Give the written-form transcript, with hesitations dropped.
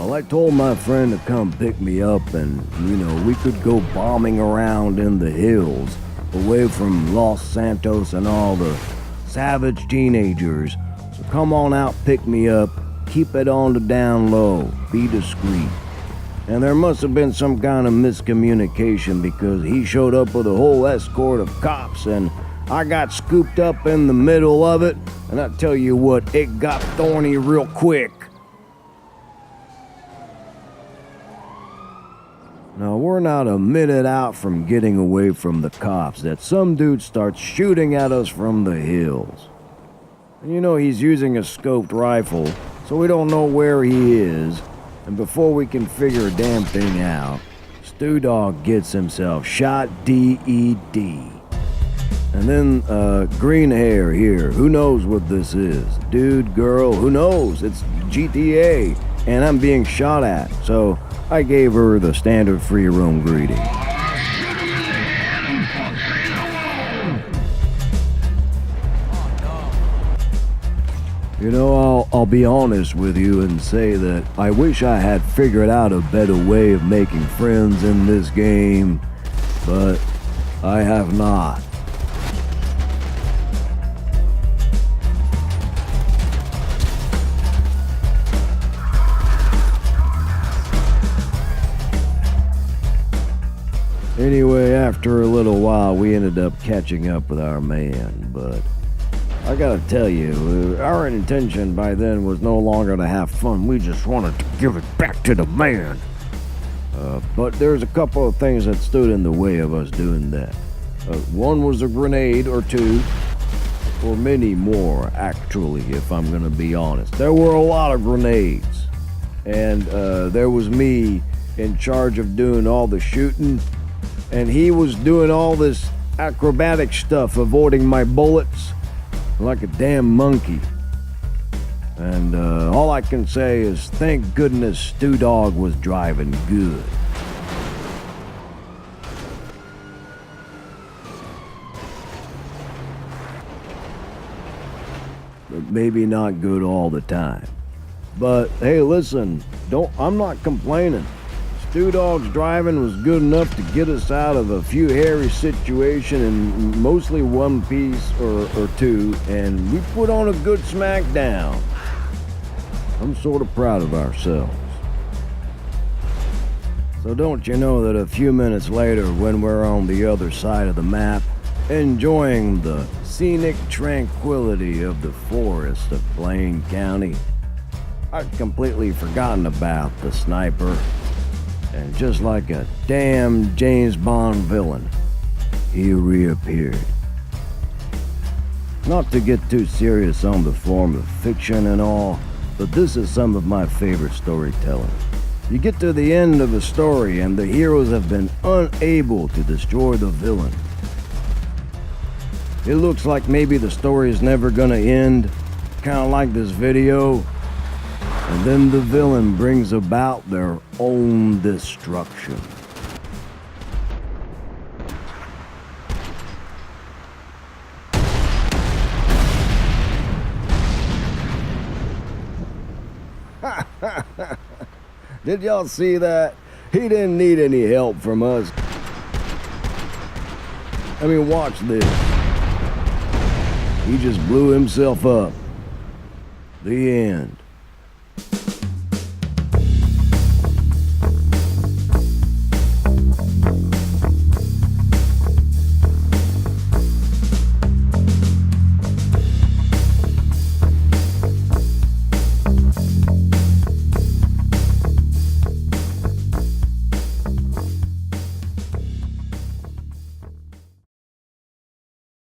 Well, I told my friend to come pick me up and, we could go bombing around in the hills, away from Los Santos and all the savage teenagers. So come on out, pick me up, keep it on the down low, be discreet. And there must have been some kind of miscommunication because he showed up with a whole escort of cops and I got scooped up in the middle of it, and I tell you what, it got thorny real quick. Now, we're not a minute out from getting away from the cops that some dude starts shooting at us from the hills. And he's using a scoped rifle, so we don't know where he is, and before we can figure a damn thing out, Stu Dog gets himself shot D.E.D. And then, green hair here, who knows what this is? Dude, girl, who knows? It's GTA, and I'm being shot at, so I gave her the standard free roam greeting. I'll be honest with you and say that I wish I had figured out a better way of making friends in this game, but I have not. Anyway, after a little while, we ended up catching up with our man, but I gotta tell you, our intention by then was no longer to have fun. We just wanted to give it back to the man. But there's a couple of things that stood in the way of us doing that. One was a grenade or two, or many more, actually, if I'm gonna be honest. There were a lot of grenades, and there was me in charge of doing all the shooting, and he was doing all this acrobatic stuff, avoiding my bullets like a damn monkey. And all I can say is thank goodness Stu Dog was driving good. But maybe not good all the time. But hey, listen, I'm not complaining. Stu Dog's driving was good enough to get us out of a few hairy situations in mostly one piece or two, and we put on a good smackdown. I'm sort of proud of ourselves. So don't you know that a few minutes later, when we're on the other side of the map, enjoying the scenic tranquility of the forest of Blaine County, I'd completely forgotten about the sniper. And just like a damn James Bond villain, he reappeared. Not to get too serious on the form of fiction and all, but this is some of my favorite storytelling. You get to the end of a story and the heroes have been unable to destroy the villain. It looks like maybe the story is never gonna end, kinda like this video. And then the villain brings about their own destruction. Did y'all see that? He didn't need any help from us. I mean, watch this. He just blew himself up. The end.